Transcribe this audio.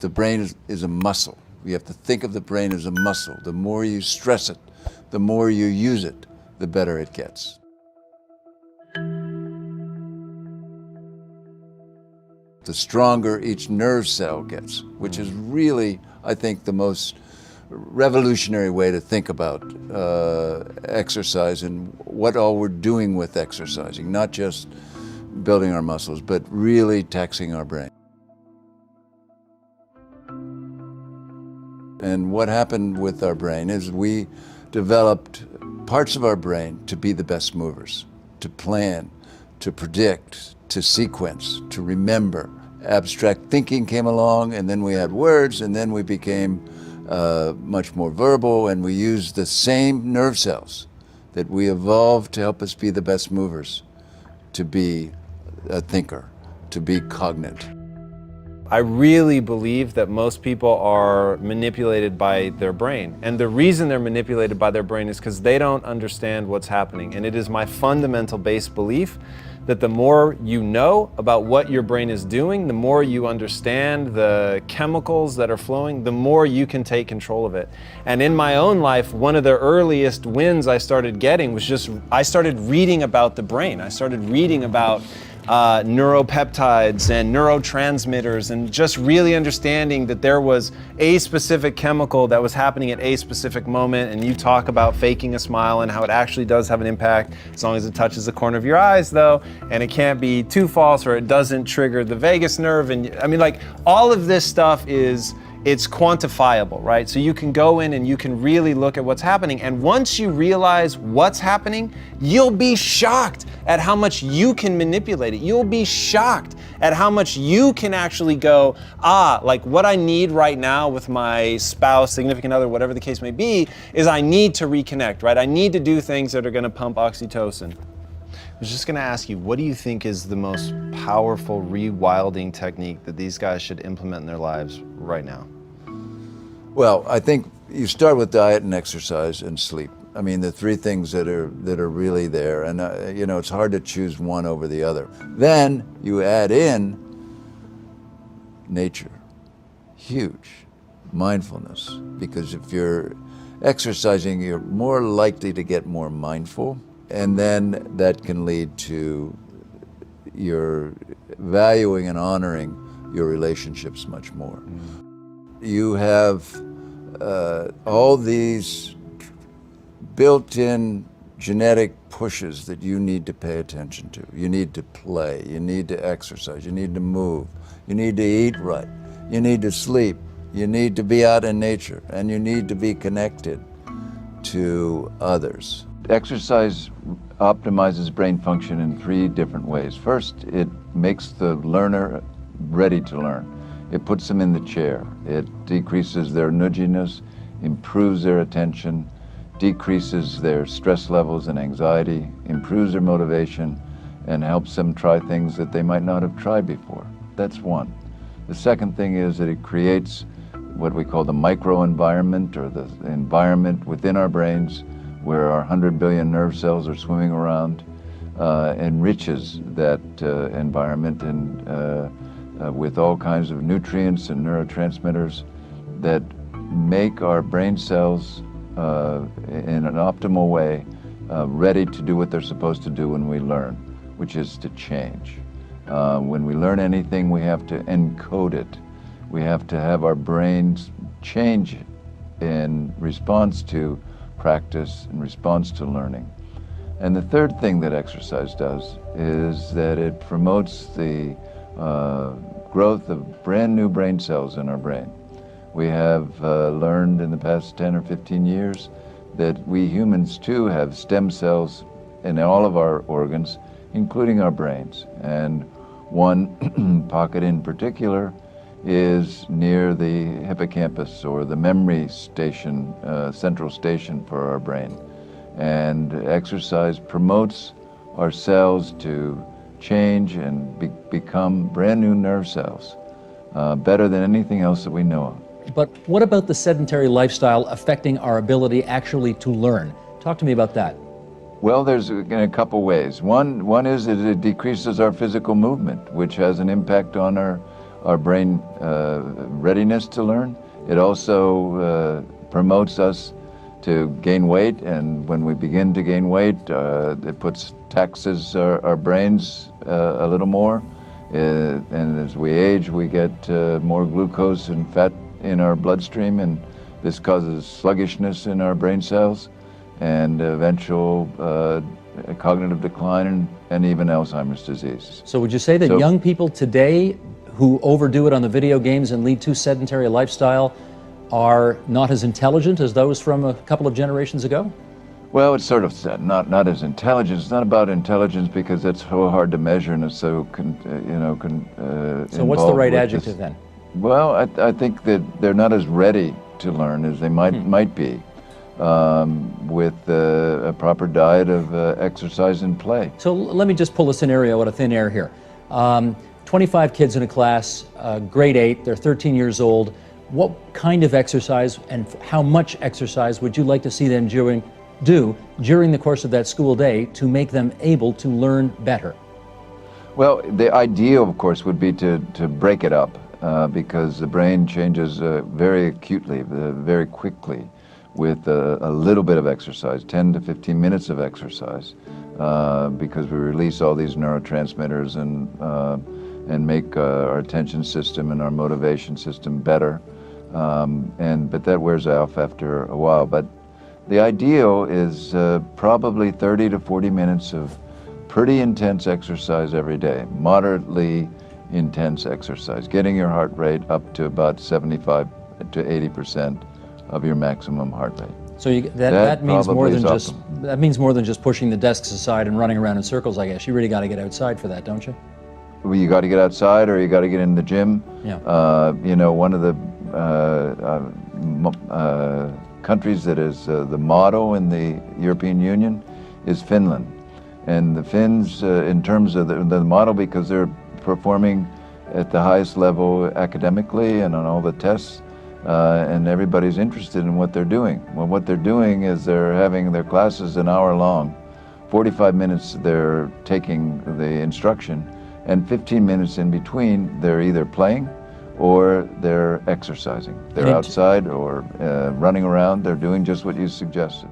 The brain is a muscle. You have to think of the brain as a muscle. The more you stress it, the more you use it, the better it gets. The stronger each nerve cell gets, which is really, I think, the most revolutionary way to think about exercise and what all we're doing with exercising, not just building our muscles, but really taxing our brain. And what happened with our brain is we developed parts of our brain to be the best movers, to plan, to predict, to sequence, to remember. Abstract thinking came along, and then we had words, and then we became much more verbal, and we used the same nerve cells that we evolved to help us be the best movers, to be a thinker, to be cognate. I really believe that most people are manipulated by their brain. And the reason they're manipulated by their brain is because they don't understand what's happening. And it is my fundamental base belief that the more you know about what your brain is doing, the more you understand the chemicals that are flowing, the more you can take control of it. And in my own life, one of the earliest wins I started getting was just, I started reading about the brain. I started reading about neuropeptides and neurotransmitters, and just really understanding that there was a specific chemical that was happening at a specific moment. And you talk about faking a smile and how it actually does have an impact, as long as it touches the corner of your eyes though, and it can't be too false or it doesn't trigger the vagus nerve. And I mean, like, all of this stuff it's quantifiable, right? So you can go in and you can really look at what's happening. And once you realize what's happening, you'll be shocked at how much you can manipulate it. You'll be shocked at how much you can actually go, like what I need right now with my spouse, significant other, whatever the case may be, is I need to reconnect, right? I need to do things that are gonna pump oxytocin. I was just gonna ask you, what do you think is the most powerful rewilding technique that these guys should implement in their lives right now? Well, I think you start with diet and exercise and sleep. I mean, the three things that are really there, and you know, it's hard to choose one over the other. Then you add in nature, huge, mindfulness, because if you're exercising, you're more likely to get more mindful, and then that can lead to your valuing and honoring your relationships much more. You have all these built-in genetic pushes that you need to pay attention to. You need to play, you need to exercise, you need to move, you need to eat right, you need to sleep, you need to be out in nature, and you need to be connected to others. Exercise optimizes brain function in three different ways. First, it makes the learner ready to learn. It puts them in the chair. It decreases their nudginess, improves their attention, decreases their stress levels and anxiety, improves their motivation, and helps them try things that they might not have tried before. That's one. The second thing is that it creates what we call the microenvironment, or the environment within our brains where our 100 billion nerve cells are swimming around, enriches that environment and with all kinds of nutrients and neurotransmitters that make our brain cells in an optimal way ready to do what they're supposed to do when we learn, which is to change. When we learn anything, we have to encode it. We have to have our brains change in response to practice, in response to learning. And the third thing that exercise does is that it promotes the growth of brand new brain cells in our brain. We have learned in the past 10 or 15 years that we humans too have stem cells in all of our organs, including our brains. And one pocket in particular is near the hippocampus, or the memory station, central station for our brain. And exercise promotes our cells to change and become brand new nerve cells, better than anything else that we know of. But what about the sedentary lifestyle affecting our ability actually to learn? Talk to me about that. Well, there's in a couple ways. One is that it decreases our physical movement, which has an impact on our our brain readiness to learn. It also promotes us to gain weight, and when we begin to gain weight, it taxes our brains a little more. And as we age, we get more glucose and fat in our bloodstream, and this causes sluggishness in our brain cells and eventual cognitive decline and even Alzheimer's disease. So would you say that young people today who overdo it on the video games and lead too sedentary a lifestyle are not as intelligent as those from a couple of generations ago? Well, it's sort of not as intelligent. It's not about intelligence because it's so hard to measure and it's so So what's the right adjective then? Well, I think that they're not as ready to learn as they might be with a proper diet of exercise and play. So let me just pull a scenario out of thin air here. 25 kids in a class, grade 8, they're 13 years old. What kind of exercise and how much exercise would you like to see them do during the course of that school day to make them able to learn better? Well, the ideal, of course, would be to break it up because the brain changes very acutely, very quickly with a little bit of exercise, 10 to 15 minutes of exercise, because we release all these neurotransmitters and make our attention system and our motivation system better. But that wears off after a while. But the ideal is probably 30 to 40 minutes of pretty intense exercise every day, moderately intense exercise, getting your heart rate up to about 75 to 80% of your maximum heart rate. So that means more than just pushing the desks aside and running around in circles, I guess. You really got to get outside for that, don't you? Well, you got to get outside or you got to get in the gym. Yeah. You know, one of the countries that is the model in the European Union is Finland. And the Finns, in terms of the model, because they're performing at the highest level academically and on all the tests, and everybody's interested in what they're doing. Well, what they're doing is they're having their classes an hour long. 45 minutes they're taking the instruction, and 15 minutes in between they're either playing or they're exercising. They're outside or running around. They're doing just what you suggested.